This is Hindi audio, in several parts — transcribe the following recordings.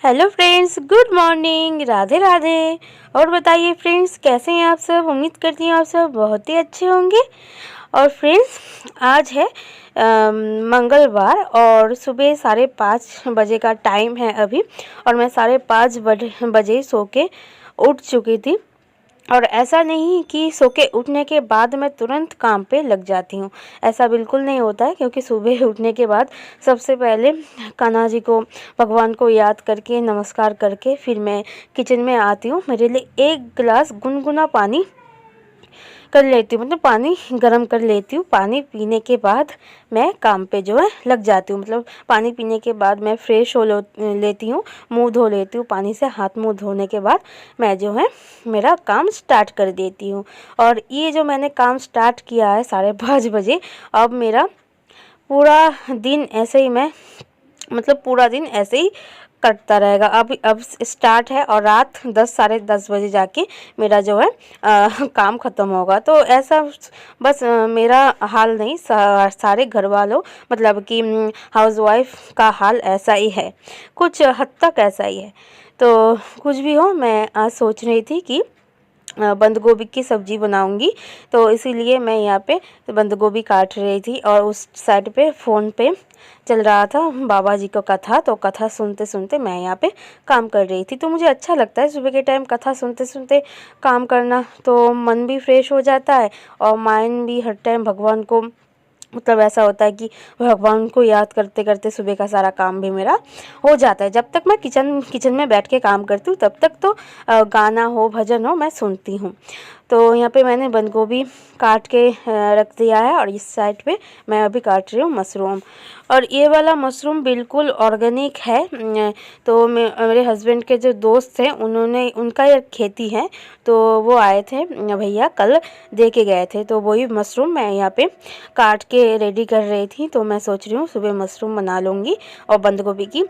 Hello friends, good morning, Radhe Radhe. और बताइए फ्रेंड्स, कैसे हैं आप सब। उम्मीद करती हूँ आप सब बहुत ही अच्छे होंगे। और फ्रेंड्स, आज है मंगलवार और सुबह 5:30 बजे का टाइम है अभी। और मैं 5:30 बजे सो के उठ चुकी थी। और ऐसा नहीं कि सो के उठने के बाद मैं तुरंत काम पे लग जाती हूँ, ऐसा बिल्कुल नहीं होता है। क्योंकि सुबह उठने के बाद सबसे पहले कान्हा जी को, भगवान को याद करके, नमस्कार करके फिर मैं किचन में आती हूँ। मेरे लिए एक गिलास गुनगुना पानी कर लेती हूँ, मतलब पानी गर्म कर लेती हूँ। पानी पीने के बाद मैं काम पे जो है लग जाती हूँ। मतलब पानी पीने के बाद मैं फ्रेश हो लेती हूँ, मुंह धो लेती हूँ। पानी से हाथ मुंह धोने के बाद मैं जो है मेरा काम स्टार्ट कर देती हूँ। और ये जो मैंने काम स्टार्ट किया है 5:30 बजे, अब मेरा पूरा दिन ऐसे ही मैं, मतलब पूरा दिन ऐसे ही कटता रहेगा। अब स्टार्ट है और रात 10 साढ़े 10 बजे जाके मेरा जो है काम ख़त्म होगा। तो ऐसा बस मेरा हाल नहीं, सारे घर वालों, मतलब कि हाउसवाइफ का हाल ऐसा ही है, कुछ हद तक ऐसा ही है। तो कुछ भी हो, मैं आज सोच रही थी कि बंद गोभी की सब्ज़ी बनाऊंगी। तो इसीलिए मैं यहाँ पे बंद गोभी काट रही थी और उस साइड पे फ़ोन पे चल रहा था बाबा जी का कथा। तो कथा सुनते सुनते मैं यहाँ पे काम कर रही थी। तो मुझे अच्छा लगता है सुबह के टाइम कथा सुनते सुनते काम करना। तो मन भी फ्रेश हो जाता है और माइंड भी हर टाइम भगवान को, मतलब ऐसा होता है कि भगवान को याद करते करते सुबह का सारा काम भी मेरा हो जाता है। जब तक मैं किचन में बैठ के काम करती हूँ तब तक तो गाना हो, भजन हो, मैं सुनती हूँ। तो यहाँ पे मैंने बंद गोभी काट के रख दिया है और इस साइड पे मैं अभी काट रही हूँ मशरूम। और ये वाला मशरूम बिल्कुल ऑर्गेनिक है। तो मेरे हस्बैंड के जो दोस्त हैं, उन्होंने, उनका ये खेती है। तो वो आए थे भैया, कल दे के गए थे। तो वही मशरूम मैं यहाँ पे काट के रेडी कर रही थी। तो मैं सोच रही हूँ सुबह मशरूम बना लूँगी और बंद गोभी की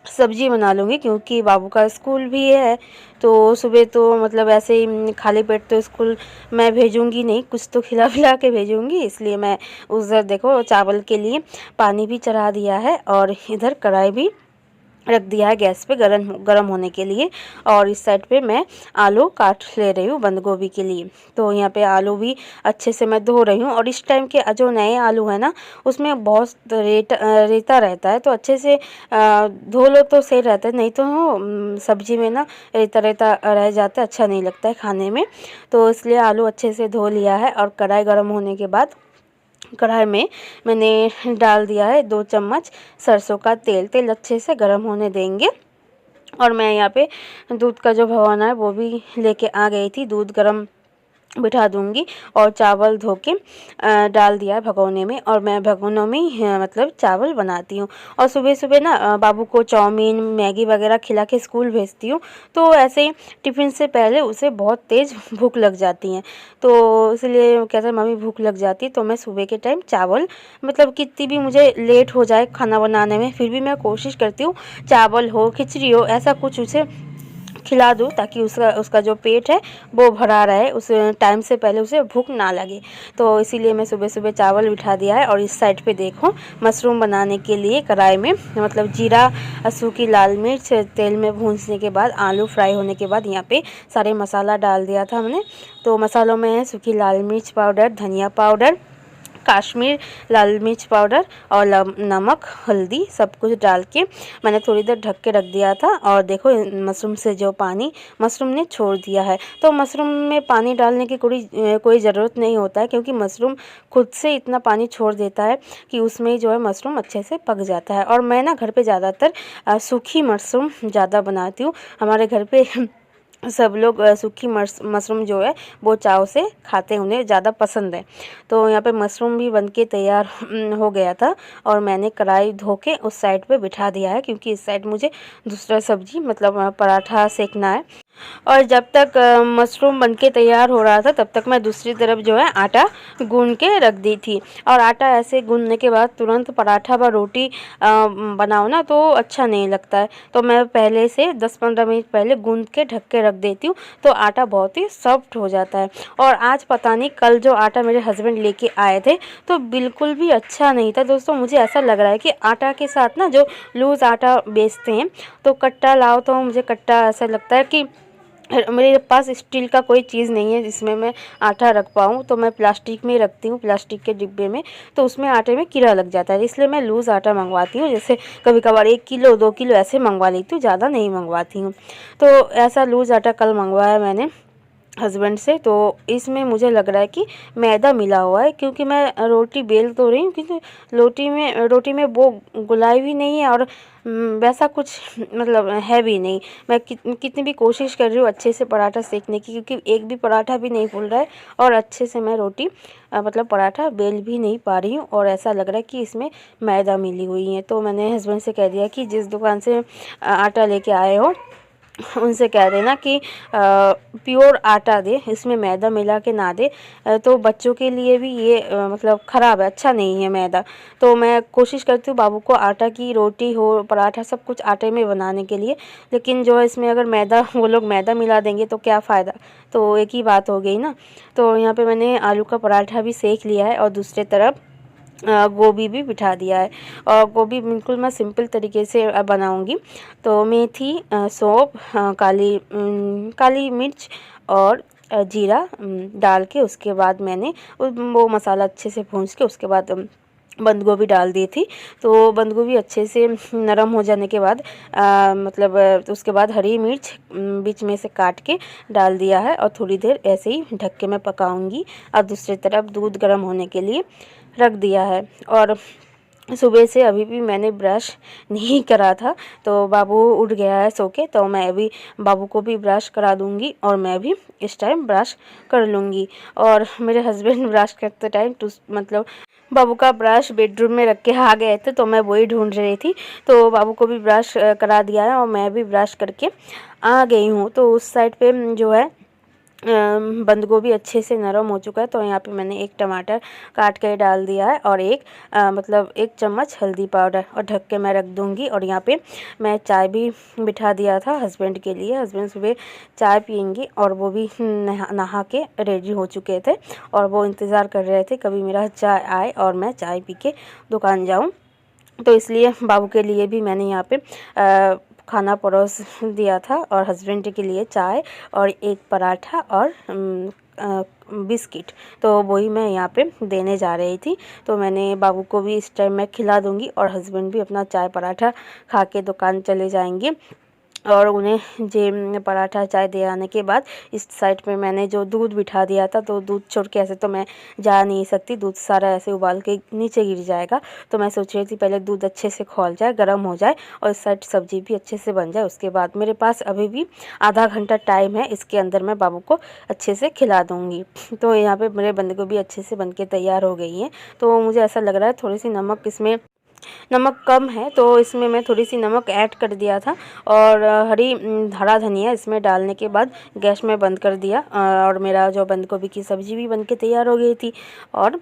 सब्जी बना लूँगी, क्योंकि बाबू का स्कूल भी है। तो सुबह तो मतलब ऐसे ही खाली पेट तो स्कूल मैं भेजूँगी नहीं, कुछ तो खिला पिला के भेजूँगी। इसलिए मैं उधर देखो चावल के लिए पानी भी चढ़ा दिया है और इधर कढ़ाई भी रख दिया है गैस पे गरम होने के लिए। और इस साइड पे मैं आलू काट ले रही हूँ बंद गोभी के लिए। तो यहाँ पे आलू भी अच्छे से मैं धो रही हूँ। और इस टाइम के जो नए आलू है ना, उसमें बहुत रेता रहता है। तो अच्छे से धो लो तो सही रहता है, नहीं तो सब्जी में ना रेता रेता रह जाता है, अच्छा नहीं लगता है खाने में। तो इसलिए आलू अच्छे से धो लिया है और कढ़ाई गर्म होने के बाद कढ़ाई में मैंने डाल दिया है 2 चम्मच सरसों का तेल। तेल अच्छे से गर्म होने देंगे। और मैं यहाँ पे दूध का जो भगोना है वो भी लेके आ गई थी, दूध गर्म बिठा दूंगी। और चावल धो के डाल दिया है भगोने में। और मैं भगोनों में ही मतलब चावल बनाती हूँ। और सुबह सुबह ना बाबू को चाउमीन, मैगी वगैरह खिला के स्कूल भेजती हूँ। तो ऐसे ही टिफ़िन से पहले उसे बहुत तेज़ भूख लग जाती है। तो इसलिए कहता है मम्मी भूख लग जाती है। तो मैं सुबह के टाइम चावल, मतलब कितनी भी मुझे लेट हो जाए खाना बनाने में, फिर भी मैं कोशिश करती हूँ चावल हो, खिचड़ी हो, ऐसा कुछ उसे खिला दूँ, ताकि उसका जो पेट है वो भरा रहे, उस टाइम से पहले उसे भूख ना लगे। तो इसीलिए मैं सुबह सुबह चावल बिठा दिया है। और इस साइड पे देखो मशरूम बनाने के लिए कढ़ाई में, मतलब जीरा, सूखी लाल मिर्च तेल में भूनने के बाद, आलू फ्राई होने के बाद यहाँ पे सारे मसाला डाल दिया था हमने। तो मसालों में है सूखी लाल मिर्च पाउडर, धनिया पाउडर, काश्मीर लाल मिर्च पाउडर और नमक, हल्दी, सब कुछ डाल के मैंने थोड़ी देर ढक के रख दिया था। और देखो मशरूम से जो पानी मशरूम ने छोड़ दिया है। तो मशरूम में पानी डालने की कोई ज़रूरत नहीं होता है, क्योंकि मशरूम खुद से इतना पानी छोड़ देता है कि उसमें जो है मशरूम अच्छे से पक जाता है। और मैं ना घर पे ज़्यादातर सूखी मशरूम ज़्यादा बनाती हूँ। हमारे घर पे सब लोग सूखी मशरूम जो है वो चाव से खाते हैं, उन्हें ज़्यादा पसंद है। तो यहाँ पे मशरूम भी बनके तैयार हो गया था। और मैंने कढ़ाई धो के उस साइड पे बिठा दिया है, क्योंकि इस साइड मुझे दूसरा सब्जी, मतलब पराठा सेकना है। और जब तक मशरूम बनके तैयार हो रहा था तब तक मैं दूसरी तरफ जो है आटा गूंद के रख दी थी। और आटा ऐसे गूंदने के बाद तुरंत पराठा व रोटी बनाओ ना तो अच्छा नहीं लगता है, तो मैं पहले से 10-15 मिनट पहले गूंद के ढक के रख देती हूँ, तो आटा बहुत ही सॉफ्ट हो जाता है। और आज पता नहीं कल जो आटा मेरे हस्बैंड लेके आए थे तो बिल्कुल भी अच्छा नहीं था दोस्तों। मुझे ऐसा लग रहा है कि आटा के साथ ना जो लूज़ आटा बेचते हैं तो कट्टा लाओ, तो मुझे कट्टा ऐसा लगता है कि मेरे पास स्टील का कोई चीज़ नहीं है जिसमें मैं आटा रख पाऊँ, तो मैं प्लास्टिक में ही रखती हूँ, प्लास्टिक के डिब्बे में, तो उसमें आटे में कीड़ा लग जाता है, इसलिए मैं लूज़ आटा मंगवाती हूँ। जैसे कभी कभार 1 किलो 2 किलो ऐसे मंगवा लेती हूँ, ज़्यादा नहीं मंगवाती हूँ। तो ऐसा लूज़ आटा कल मंगवाया मैंने हस्बैंड से, तो इसमें मुझे लग रहा है कि मैदा मिला हुआ है, क्योंकि मैं रोटी बेल तो रही हूँ क्योंकि रोटी में वो गुलाई भी नहीं है और वैसा कुछ मतलब है भी नहीं। मैं कितनी भी कोशिश कर रही हूँ अच्छे से पराठा सेकने की, क्योंकि एक भी पराठा भी नहीं फूल रहा है और अच्छे से मैं रोटी मतलब पराठा बेल भी नहीं पा रही हूँ, और ऐसा लग रहा है कि इसमें मैदा मिली हुई है। तो मैंने हस्बैंड से कह दिया कि जिस दुकान से आटा लेके आए हो उनसे कह देना कि प्योर आटा दे, इसमें मैदा मिला के ना दे। तो बच्चों के लिए भी ये मतलब ख़राब है, अच्छा नहीं है मैदा। तो मैं कोशिश करती हूँ बाबू को आटा की रोटी हो पराठा सब कुछ आटे में बनाने के लिए, लेकिन जो है इसमें अगर मैदा वो लोग मैदा मिला देंगे तो क्या फ़ायदा, तो एक ही बात हो गई ना। तो यहाँ पे मैंने आलू का पराठा भी सेक लिया है और दूसरे तरफ गोभी भी बिठा दिया है। और गोभी बिल्कुल मैं सिंपल तरीके से बनाऊंगी। तो मेथी, सौंफ, काली मिर्च और जीरा डाल के उसके बाद मैंने वो मसाला अच्छे से भून के उसके बाद बंद गोभी डाल दी थी। तो बंद गोभी अच्छे से नरम हो जाने के बाद तो उसके बाद हरी मिर्च बीच में से काट के डाल दिया है और थोड़ी देर ऐसे ही ढक के मैं पकाऊंगी। और दूसरी तरफ दूध गर्म होने के लिए रख दिया है। और सुबह से अभी भी मैंने ब्रश नहीं करा था, तो बाबू उठ गया है सो के, तो मैं अभी बाबू को भी ब्रश करा दूंगी और मैं भी इस टाइम ब्रश कर लूँगी। और मेरे हस्बैंड ब्रश करते टाइम मतलब बाबू का ब्रश बेडरूम में रख के आ गए थे, तो मैं वही ढूंढ रही थी। तो बाबू को भी ब्रश करा दिया है और मैं भी ब्रश करके आ गई हूँ। तो उस साइड पे जो है बंद गोभी अच्छे से नरम हो चुका है, तो यहाँ पे मैंने एक टमाटर काट के डाल दिया है और मतलब 1 चम्मच हल्दी पाउडर, और ढक के मैं रख दूँगी। और यहाँ पे मैं चाय भी बिठा दिया था हस्बैंड के लिए। हस्बैंड सुबह चाय पियेंगे और वो भी नहा के रेडी हो चुके थे और वो इंतज़ार कर रहे थे कभी मेरा चाय आए और मैं चाय पी के दुकान जाऊँ। तो इसलिए बाबू के लिए भी मैंने यहाँ पे खाना परोस दिया था और हस्बैंड के लिए चाय और एक पराठा और बिस्किट, तो वही मैं यहाँ पे देने जा रही थी। तो मैंने बाबू को भी इस टाइम मैं खिला दूँगी और हस्बैंड भी अपना चाय पराठा खा के दुकान चले जाएंगे। और उन्हें जे पराठा चाय दे आने के बाद इस साइड पे मैंने जो दूध बिठा दिया था, तो दूध छोड़ के ऐसे तो मैं जा नहीं सकती, दूध सारा ऐसे उबाल के नीचे गिर जाएगा। तो मैं सोच रही थी पहले दूध अच्छे से खौल जाए, गर्म हो जाए और इस साइड सब्जी भी अच्छे से बन जाए, उसके बाद मेरे पास अभी भी आधा घंटा टाइम है, इसके अंदर मैं बाबू को अच्छे से खिला दूँगी। तो यहाँ पर मेरे बंद गोभी अच्छे से बन के तैयार हो गई हैं। तो मुझे ऐसा लग रहा है थोड़ी सी नमक कम है, तो इसमें मैं थोड़ी सी नमक ऐड कर दिया था। और हरा धनिया इसमें डालने के बाद गैस में बंद कर दिया और मेरा जो बंद गोभी की सब्ज़ी भी बनके तैयार हो गई थी और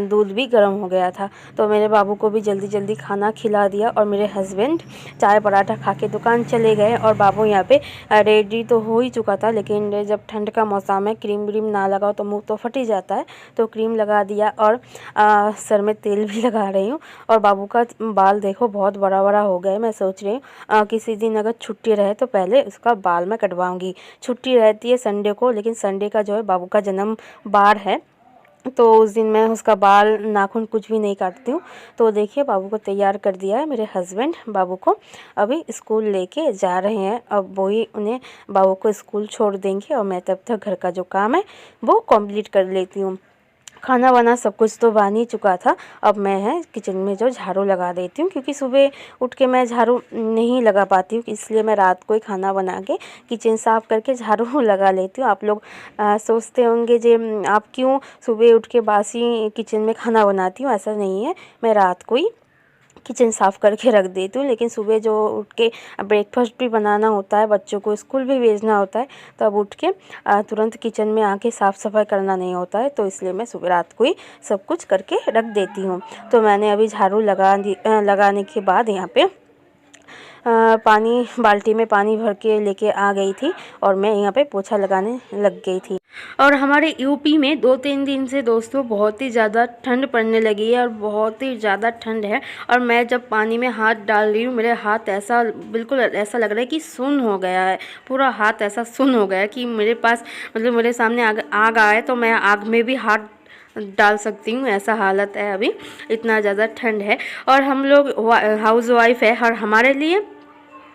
दूध भी गर्म हो गया था। तो मेरे बाबू को भी जल्दी जल्दी खाना खिला दिया और मेरे हस्बैंड चाय पराठा खा के दुकान चले गए। और बाबू यहाँ पे रेडी तो हो ही चुका था, लेकिन जब ठंड का मौसम है क्रीम व्रीम ना लगाओ तो मुंह तो फट ही जाता है, तो क्रीम लगा दिया और सर में तेल भी लगा रही हूँ। और बाबू का बाल देखो बहुत बड़ा बड़ा हो गया है। मैं सोच रही हूँ किसी दिन अगर छुट्टी रहे तो पहले उसका बाल मैं कटवाऊँगी। छुट्टी रहती है संडे को, लेकिन संडे का जो है बाबू का जन्म बार है, तो उस दिन मैं उसका बाल नाखून कुछ भी नहीं काटती हूँ। तो देखिए बाबू को तैयार कर दिया है मेरे हस्बैंड। बाबू को अभी स्कूल लेके जा रहे हैं, अब वही उन्हें बाबू को स्कूल छोड़ देंगे और मैं तब तक घर का जो काम है वो कंप्लीट कर लेती हूँ। खाना वाना सब कुछ तो बन ही चुका था, अब मैं किचन में जो झाड़ू लगा देती हूँ, क्योंकि सुबह उठ के मैं झाड़ू नहीं लगा पाती हूँ, इसलिए मैं रात को ही खाना बना के किचन साफ़ करके झाड़ू लगा लेती हूँ। आप लोग सोचते होंगे जे आप क्यों सुबह उठ के बासी किचन में खाना बनाती हूँ, ऐसा नहीं है, मैं रात को ही किचन साफ़ करके रख देती हूँ। लेकिन सुबह जो उठ के ब्रेकफास्ट भी बनाना होता है, बच्चों को स्कूल भी भेजना होता है, तब उठ के तुरंत किचन में आके साफ़ सफाई करना नहीं होता है, तो इसलिए मैं सुबह रात को ही सब कुछ करके रख देती हूँ। तो मैंने अभी झाड़ू लगाने के बाद यहाँ पे बाल्टी में पानी भर के लेके आ गई थी और मैं यहाँ पे पोछा लगाने लग गई थी। और हमारे यूपी में 2-3 दिन से दोस्तों बहुत ही ज़्यादा ठंड पड़ने लगी है और बहुत ही ज़्यादा ठंड है। और मैं जब पानी में हाथ डाल रही हूँ, मेरे हाथ ऐसा बिल्कुल ऐसा लग रहा है कि सुन्न हो गया है, पूरा हाथ ऐसा सुन्न हो गया है कि मेरे पास मतलब मेरे सामने आग आए तो मैं आग में भी हाथ डाल सकती हूँ, ऐसा हालत है अभी, इतना ज़्यादा ठंड है। और हम लोग हाउस वाइफ है और हमारे लिए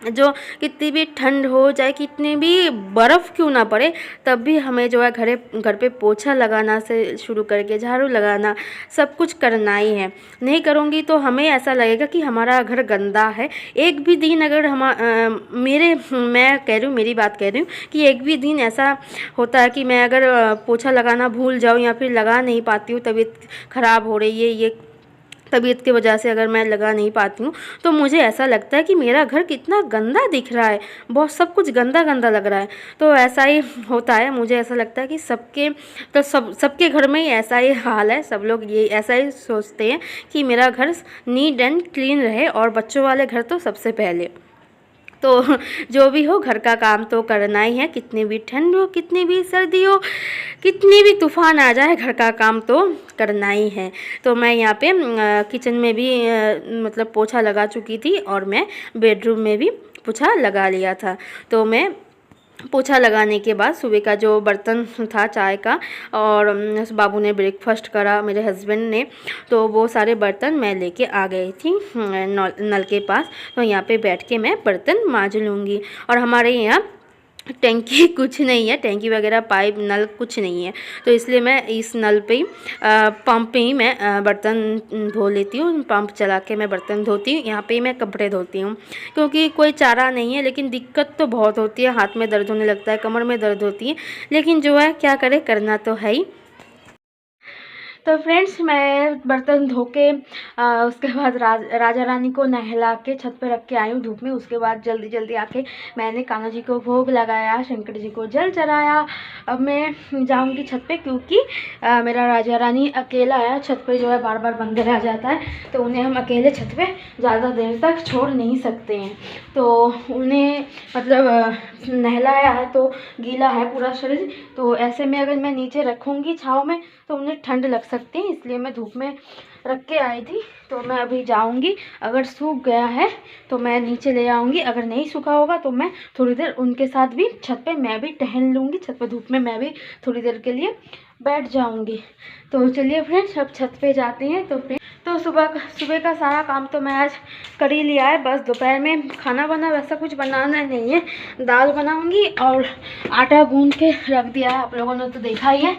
जो कितनी भी ठंड हो जाए, कितनी भी बर्फ़ क्यों ना पड़े, तब भी हमें जो है घर पे पोछा लगाना से शुरू करके झाड़ू लगाना सब कुछ करना ही है। नहीं करूँगी तो हमें ऐसा लगेगा कि हमारा घर गंदा है। एक भी दिन अगर मैं कह रही हूँ, मेरी बात कह रही हूँ कि एक भी दिन ऐसा होता है कि मैं अगर पोछा लगाना भूल जाऊँ या फिर लगा नहीं पाती हूँ, तबीयत ख़राब हो रही है, ये तबीयत की वजह से अगर मैं लगा नहीं पाती हूँ, तो मुझे ऐसा लगता है कि मेरा घर कितना गंदा दिख रहा है, बहुत सब कुछ गंदा गंदा लग रहा है। तो ऐसा ही होता है, मुझे ऐसा लगता है कि सबके घर में ही ऐसा ही हाल है। सब लोग ये ऐसा ही सोचते हैं कि मेरा घर नीट एंड क्लीन रहे, और बच्चों वाले घर तो सबसे पहले। तो जो भी हो, घर का काम तो करना ही है, कितनी भी ठंड हो, कितनी भी सर्दी हो, कितनी भी तूफ़ान आ जाए, घर का काम तो करना ही है। तो मैं यहाँ पे किचन में भी मतलब पोछा लगा चुकी थी और मैं बेडरूम में भी पोछा लगा लिया था। तो मैं पोछा लगाने के बाद सुबह का जो बर्तन था चाय का, और बाबू ने ब्रेकफास्ट करा, मेरे हस्बैंड ने, तो वो सारे बर्तन मैं लेके आ गई थी नल के पास। तो यहाँ पे बैठ के मैं बर्तन मांज लूँगी। और हमारे यहाँ टैंकी कुछ नहीं है, टैंकी वगैरह पाइप नल कुछ नहीं है, तो इसलिए मैं इस नल पे ही पंप पे ही मैं बर्तन धो लेती हूँ। पंप चला के मैं बर्तन धोती हूँ, यहाँ पे ही मैं कपड़े धोती हूँ, क्योंकि कोई चारा नहीं है। लेकिन दिक्कत तो बहुत होती है, हाथ में दर्द होने लगता है, कमर में दर्द होती है, लेकिन जो है क्या करे, करना तो है ही। तो फ्रेंड्स, मैं बर्तन धो के उसके बाद राजा रानी को नहला के छत पे रख के आई हूँ धूप में। उसके बाद जल्दी जल्दी आके मैंने कान्हा जी को भोग लगाया, शंकर जी को जल चढ़ाया। अब मैं जाऊँगी छत पे, क्योंकि मेरा राजा रानी अकेला है, छत पे जो है बार बार बंदर आ जाता है, तो उन्हें हम अकेले छत पे ज़्यादा देर तक छोड़ नहीं सकते हैं। तो उन्हें मतलब नहलाया है तो गीला है पूरा शरीर, तो ऐसे में अगर मैं नीचे रखूँगी छाँव में तो उन्हें ठंड लग सकती है, इसलिए मैं धूप में रख के आई थी। तो मैं अभी जाऊंगी, अगर सूख गया है तो मैं नीचे ले आऊंगी, अगर नहीं सूखा होगा तो मैं थोड़ी देर उनके साथ भी छत पे मैं भी टहल लूँगी, छत पे धूप में मैं भी थोड़ी देर के लिए बैठ जाऊंगी। तो चलिए फ्रेंड्स, अब छत पे जाते हैं। तो सुबह का सारा काम तो मैं आज कर ही लिया है, बस दोपहर में खाना बना वैसा कुछ बनाना नहीं है, दाल बनाऊंगी और आटा गूंद के रख दिया है, आप लोगों ने तो देखा ही है।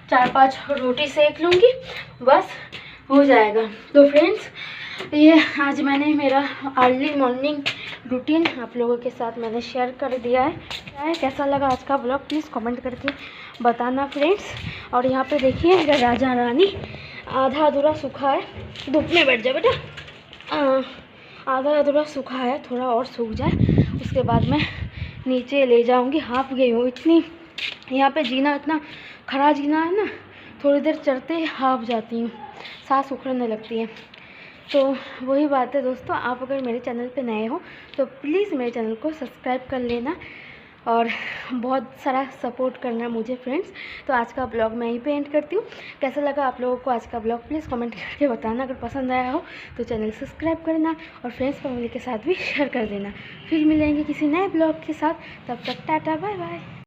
4-5 रोटी सेक लूँगी, बस हो जाएगा। तो फ्रेंड्स, ये आज मैंने मेरा अर्ली मॉर्निंग रूटीन आप लोगों के साथ मैंने शेयर कर दिया है। कैसा लगा आज का ब्लॉग, प्लीज़ कमेंट करके बताना फ्रेंड्स। और यहाँ पे देखिए राजा रानी आधा अधूरा सूखा है, धूप में बैठ जाए बेटा, आधा अधूरा सूखा है, थोड़ा और सूख जाए उसके बाद मैं नीचे ले जाऊँगी। हाँफ गई हूँ, इतनी यहाँ पे जीना इतना खरा जीना है ना, थोड़ी देर चढ़ते ही हाँफ जाती हूँ, सांस उखड़ने लगती है। तो वही बात है दोस्तों, आप अगर मेरे चैनल पे नए हो तो प्लीज़ मेरे चैनल को सब्सक्राइब कर लेना और बहुत सारा सपोर्ट करना मुझे फ्रेंड्स। तो आज का ब्लॉग मैं यहीं पे एंड करती हूँ। कैसा लगा आप लोगों को आज का ब्लॉग, प्लीज़ कमेंट करके बताना। अगर पसंद आया हो तो चैनल सब्सक्राइब करना और फ्रेंड्स फैमिली के साथ भी शेयर कर देना। फिर मिलेंगे किसी नए ब्लॉग के साथ, तब तक टाटा बाय बाय।